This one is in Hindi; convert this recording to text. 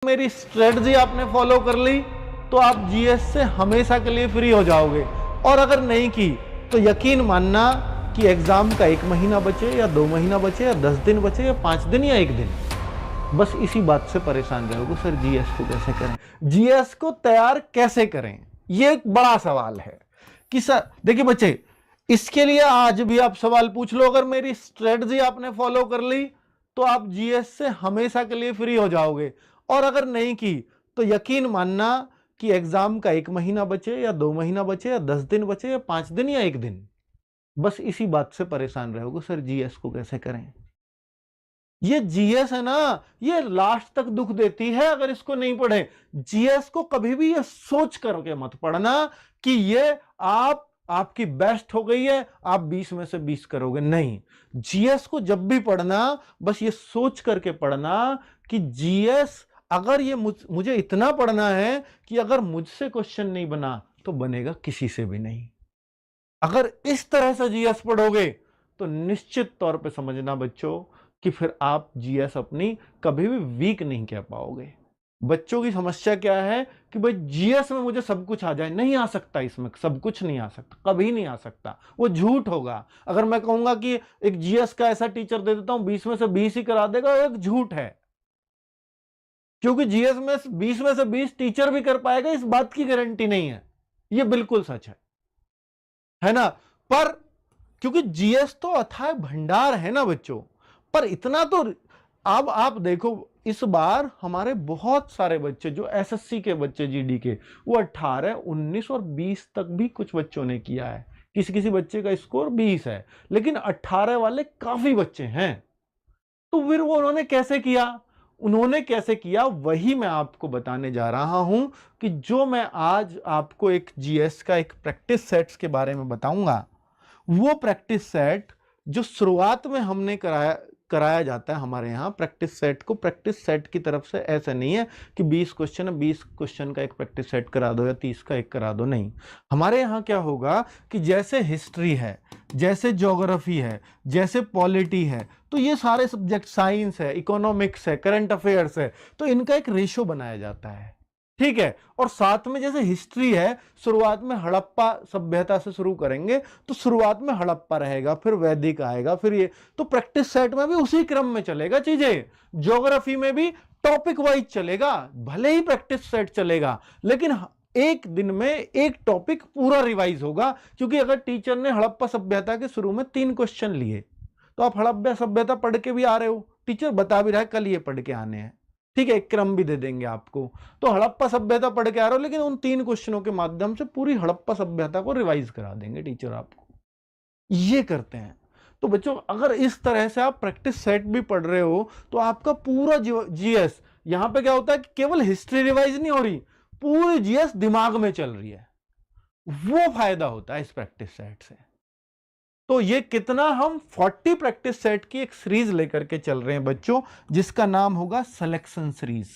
मेरी स्ट्रेटजी आपने फॉलो कर ली तो आप जीएस से हमेशा के लिए फ्री हो जाओगे, और अगर नहीं की तो यकीन मानना कि एग्जाम का 1 महीना बचे या 2 महीना बचे या 10 दिन बचे या 5 दिन या 1 दिन, बस इसी बात से परेशान रहोगे। सर जीएस को कैसे करें, जीएस को तैयार कैसे करें, ये एक बड़ा सवाल है कि सर देखिए बच्चे, इसके लिए आज भी आप सवाल पूछ लो, अगर मेरी स्ट्रेटजी आपने फॉलो कर ली तो आप जीएस से हमेशा के लिए फ्री हो जाओगे, और अगर नहीं की तो यकीन मानना कि एग्जाम का 1 महीना बचे या 2 महीना बचे या 10 दिन बचे या 5 दिन या 1 दिन, बस इसी बात से परेशान रहोगे। सर जीएस को कैसे करें। ये जीएस है ना, ये लास्ट तक दुख देती है अगर इसको नहीं पढ़े। जीएस को कभी भी ये सोच करके मत पढ़ना कि ये आपकी बेस्ट हो गई है, आप 20 में से 20 करोगे, नहीं। जीएस को जब भी पढ़ना बस ये सोच करके पढ़ना कि जीएस अगर ये मुझे इतना पढ़ना है कि अगर मुझसे क्वेश्चन नहीं बना तो बनेगा किसी से भी नहीं। अगर इस तरह से जीएस पढ़ोगे तो निश्चित तौर पे समझना बच्चों कि फिर आप जीएस अपनी कभी भी वीक नहीं कह पाओगे। बच्चों की समस्या क्या है कि भाई जीएस में मुझे सब कुछ आ जाए, नहीं आ सकता, इसमें सब कुछ नहीं आ सकता, कभी नहीं आ सकता, वो झूठ होगा। अगर मैं कहूंगा कि एक जीएस का ऐसा टीचर दे देता हूं 20 में से 20 ही करा देगा, वो एक झूठ है, क्योंकि जीएस में 20 में से 20 टीचर भी कर पाएगा इस बात की गारंटी नहीं है, ये बिल्कुल सच है ना। पर क्योंकि जीएस तो अथाह भंडार है ना बच्चों, पर इतना तो अब आप देखो, इस बार हमारे बहुत सारे बच्चे जो एसएससी के बच्चे जीडी के, वो 18, 19 और 20 तक भी कुछ बच्चों ने किया है। किसी किसी बच्चे का स्कोर 20 है, लेकिन 18 वाले काफी बच्चे हैं। तो फिर वो उन्होंने कैसे किया वही मैं आपको बताने जा रहा हूं कि जो मैं आज आपको एक जीएस का एक प्रैक्टिस सेट्स के बारे में बताऊंगा, वो प्रैक्टिस सेट जो शुरुआत में हमने कराया जाता है हमारे यहाँ। प्रैक्टिस सेट को प्रैक्टिस सेट की तरफ से ऐसा नहीं है कि 20 क्वेश्चन है, 20 क्वेश्चन का एक प्रैक्टिस सेट करा दो या 30 का एक करा दो, नहीं। हमारे यहाँ क्या होगा कि जैसे हिस्ट्री है, जैसे ज्योग्राफी है, जैसे पॉलिटी है, तो ये सारे सब्जेक्ट, साइंस है, इकोनॉमिक्स है, करंट अफेयर्स है, तो इनका एक रेशो बनाया जाता है, ठीक है। और साथ में जैसे हिस्ट्री है, शुरुआत में हड़प्पा सभ्यता से शुरू करेंगे तो शुरुआत में हड़प्पा रहेगा, फिर वैदिक आएगा, फिर ये, तो प्रैक्टिस सेट में भी उसी क्रम में चलेगा चीजें। ज्योग्राफी में भी टॉपिक वाइज चलेगा, भले ही प्रैक्टिस सेट चलेगा, लेकिन एक दिन में एक टॉपिक पूरा रिवाइज होगा। क्योंकि अगर टीचर ने हड़प्पा सभ्यता के शुरू में 3 क्वेश्चन लिए, तो आप हड़प्पा सभ्यता पढ़ के भी आ रहे हो, टीचर बता भी रहा है कल ये पढ़ के आने हैं, ठीक है, एक क्रम भी दे देंगे आपको, तो हड़प्पा सभ्यता पढ़ के आ रहे हो, लेकिन उन 3 क्वेश्चनों के माध्यम से पूरी हड़प्पा सभ्यता को रिवाइज करा देंगे टीचर आपको, ये करते हैं। तो बच्चों अगर इस तरह से आप प्रैक्टिस सेट भी पढ़ रहे हो तो आपका पूरा जीएस, यहां पे क्या होता है कि केवल हिस्ट्री रिवाइज नहीं हो रही, पूरी जीएस दिमाग में चल रही है, वो फायदा होता है इस प्रैक्टिस सेट से। तो ये कितना, हम 40 प्रैक्टिस सेट की एक सीरीज लेकर के चल रहे हैं बच्चों, जिसका नाम होगा सिलेक्शन सीरीज।